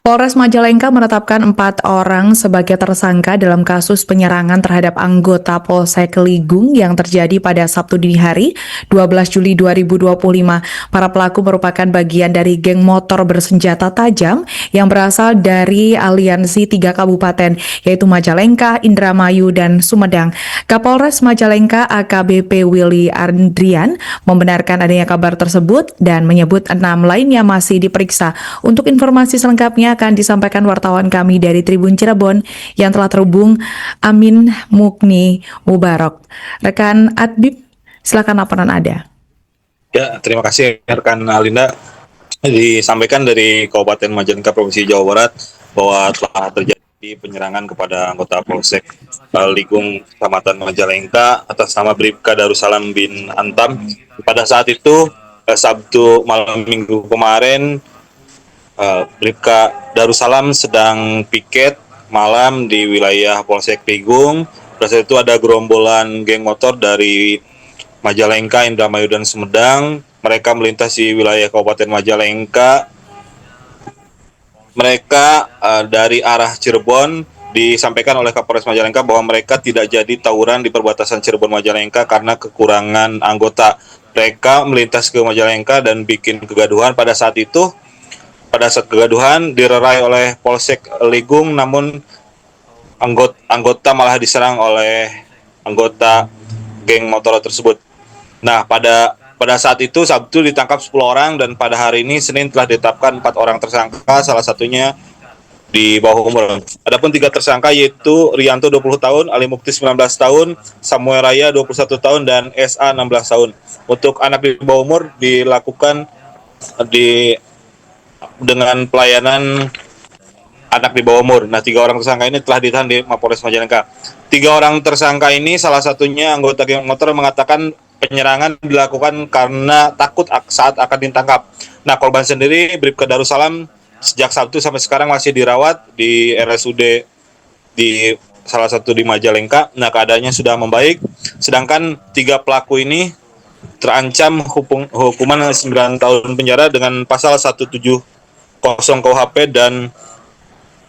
Polres Majalengka menetapkan 4 orang sebagai tersangka dalam kasus penyerangan terhadap anggota Polsek Ligung yang terjadi pada Sabtu dini hari, 12 Juli 2025. Para pelaku merupakan bagian dari geng motor bersenjata tajam yang berasal dari aliansi 3 kabupaten, yaitu Majalengka, Indramayu, dan Sumedang. Kapolres Majalengka AKBP Willy Andrian membenarkan adanya kabar tersebut dan menyebut 6 lainnya masih diperiksa. Untuk informasi selengkapnya akan disampaikan wartawan kami dari Tribun Cirebon yang telah terhubung Amin Mukni Mubarok. Rekan Adbib, silakan laporan Anda. Ya, terima kasih rekan Alinda. Disampaikan dari Kabupaten Majalengka, Provinsi Jawa Barat, bahwa telah terjadi penyerangan kepada anggota Polsek Ligung, Kecamatan Majalengka, atas nama Bribka Darussalam bin Antam. Pada saat itu, Sabtu malam minggu kemarin, Bribka Darussalam sedang piket malam di wilayah Polsek Ligung. Pada saat itu ada gerombolan geng motor dari Majalengka, Indramayu, dan Sumedang. Mereka melintasi wilayah Kabupaten Majalengka. Mereka dari arah Cirebon, disampaikan oleh Kapolres Majalengka bahwa mereka tidak jadi tawuran di perbatasan Cirebon Majalengka karena kekurangan anggota. Mereka melintas ke Majalengka dan bikin kegaduhan. Pada saat kegaduhan dilerai oleh Polsek Ligung, namun anggota malah diserang oleh anggota geng motor tersebut. Nah, pada saat itu Sabtu ditangkap 10 orang dan pada hari ini Senin telah ditetapkan 4 orang tersangka, salah satunya di bawah umur. Adapun 3 tersangka yaitu Rianto 20 tahun, Ali Mukti 19 tahun, Samuel Raya 21 tahun, dan SA 16 tahun. Untuk anak di bawah umur dilakukan dengan pelayanan anak di bawah umur. Nah, 3 orang tersangka ini telah ditahan di Mapolres Majalengka. 3 orang tersangka ini salah satunya anggota geng motor mengatakan penyerangan dilakukan karena takut saat akan ditangkap. Nah, korban sendiri Bribka Darussalam sejak Sabtu sampai sekarang masih dirawat di RSUD di salah satu di Majalengka. Nah, keadaannya sudah membaik. Sedangkan 3 pelaku ini terancam hukuman 9 tahun penjara dengan pasal 170 KUHP dan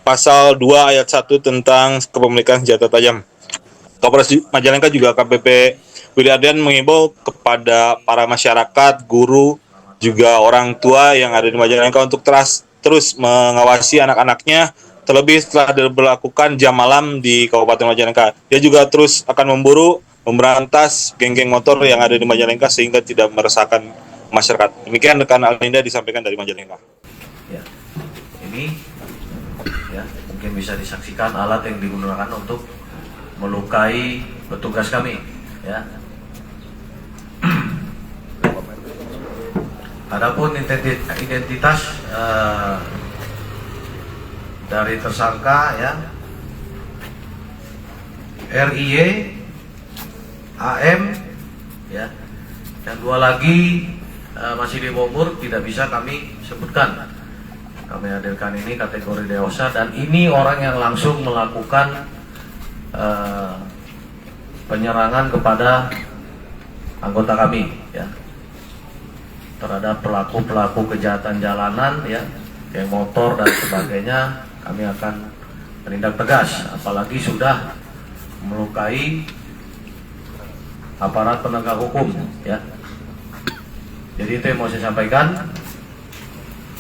pasal 2 ayat 1 tentang kepemilikan senjata tajam. Kapolres Majalengka juga KBP Willy Andrian mengimbau kepada para masyarakat, guru, juga orang tua yang ada di Majalengka untuk terus mengawasi anak-anaknya, terlebih setelah diberlakukan jam malam di Kabupaten Majalengka. Dia juga terus akan memberantas geng-geng motor yang ada di Majalengka sehingga tidak meresahkan masyarakat. Demikian rekan Alinda disampaikan dari Majalengka. Ya, ini ya mungkin bisa disaksikan alat yang digunakan untuk melukai petugas kami, ya. Adapun identitas dari tersangka, ya, RIY, AM, ya, dan 2 lagi masih di bawah umur, tidak bisa kami sebutkan. Kami hadirkan ini kategori dewasa dan ini orang yang langsung melakukan penyerangan kepada anggota kami, ya, terhadap pelaku kejahatan jalanan, ya, geng motor dan sebagainya. Kami akan menindak tegas, apalagi sudah melukai aparat penegak hukum, ya. Jadi itu yang mau saya sampaikan.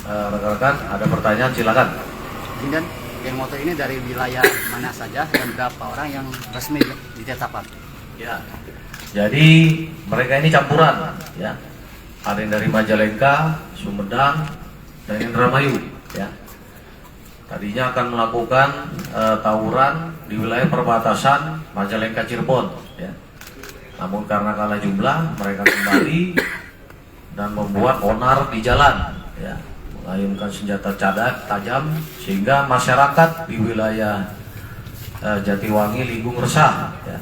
Rekan-rekan, ada pertanyaan silakan. Dan geng motor ini dari wilayah mana saja dan berapa orang yang resmi ditetapkan? Ya, jadi mereka ini campuran, ya. Ada yang dari Majalengka, Sumedang, dan Indramayu, ya. Tadinya akan melakukan tawuran di wilayah perbatasan Majalengka Cirebon, ya. Namun karena kalah jumlah, mereka kembali dan membuat onar di jalan, ya, mengayunkan senjata tajam sehingga masyarakat di wilayah Jatiwangi, Ligung resah, ya.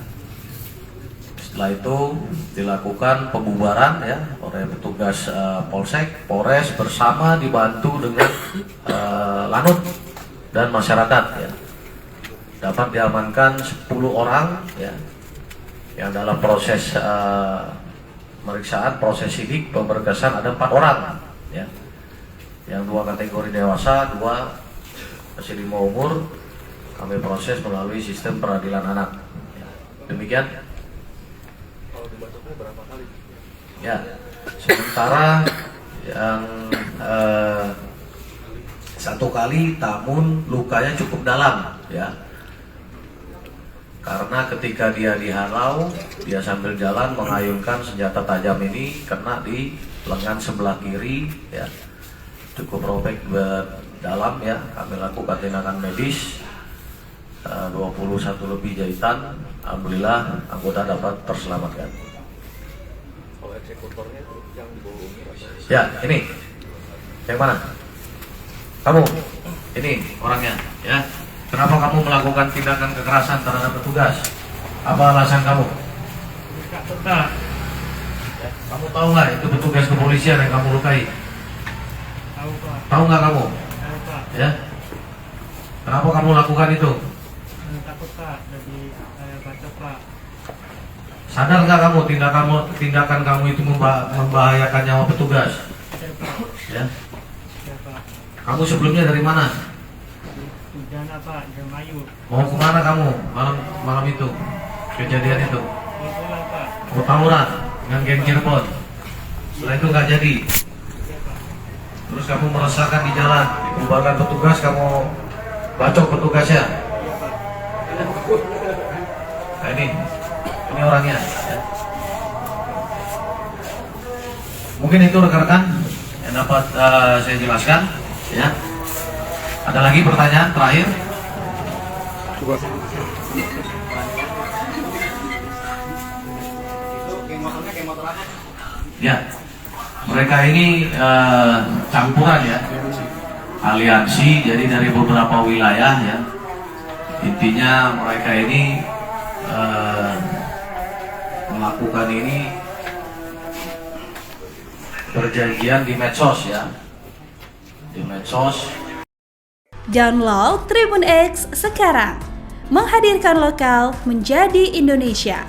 Setelah itu dilakukan pembubaran, ya, oleh petugas Polsek, Polres bersama dibantu dengan Lanut dan masyarakat, ya. Dapat diamankan 10 orang, ya, yang dalam proses pemeriksaan, proses sidik, pemberkasan ada 4 orang, ya. Yang 2 kategori dewasa, 2 masih di bawah umur, kami proses melalui sistem peradilan anak. Ya, demikian. Ya, sementara yang satu kali namun lukanya cukup dalam, ya. Karena ketika dia dihalau, dia sambil jalan mengayunkan senjata tajam ini kena di lengan sebelah kiri, ya, cukup robek dalam, ya. Kami lakukan tindakan medis, 21 lebih jahitan. Alhamdulillah anggota dapat terselamatkan. Kalau eksekutornya itu yang dibohongi, Ya, ini yang mana? Kamu, ini orangnya, ya. Kenapa kamu melakukan tindakan kekerasan terhadap petugas? Apa alasan kamu? Ya, kamu tahu nggak itu petugas kepolisian yang kamu lukai? Tahu Pak. Tahu nggak kamu? Tahu Pak. Ya. Kenapa kamu lakukan itu? Takut Pak. Jadi saya baca Pak. Sadar nggak kamu tindakan kamu itu membahayakan nyawa petugas? Saya Pak. Ya. Ya Pak. Kamu sebelumnya dari mana? Hujan apa? Jemayu. Mau kemana kamu malam itu? Kejadian itu? Mau pulang Pak. Mau tawuran dengan geng Cirebon. Setelah itu nggak jadi. Ya Pak. Terus kamu meresahkan di jalan, dibubarkan petugas, kamu bacok petugasnya. Ya Pak. Nah ini orangnya. Ya. Mungkin itu rekan-rekan yang dapat saya jelaskan. Ya. Ada lagi pertanyaan terakhir? Geng motor apa? Ya, mereka ini campuran, ya, aliansi, jadi dari beberapa wilayah, ya. Intinya mereka ini melakukan ini perjanjian di medsos, ya, di medsos. Download Tribun X sekarang, menghadirkan lokal menjadi Indonesia.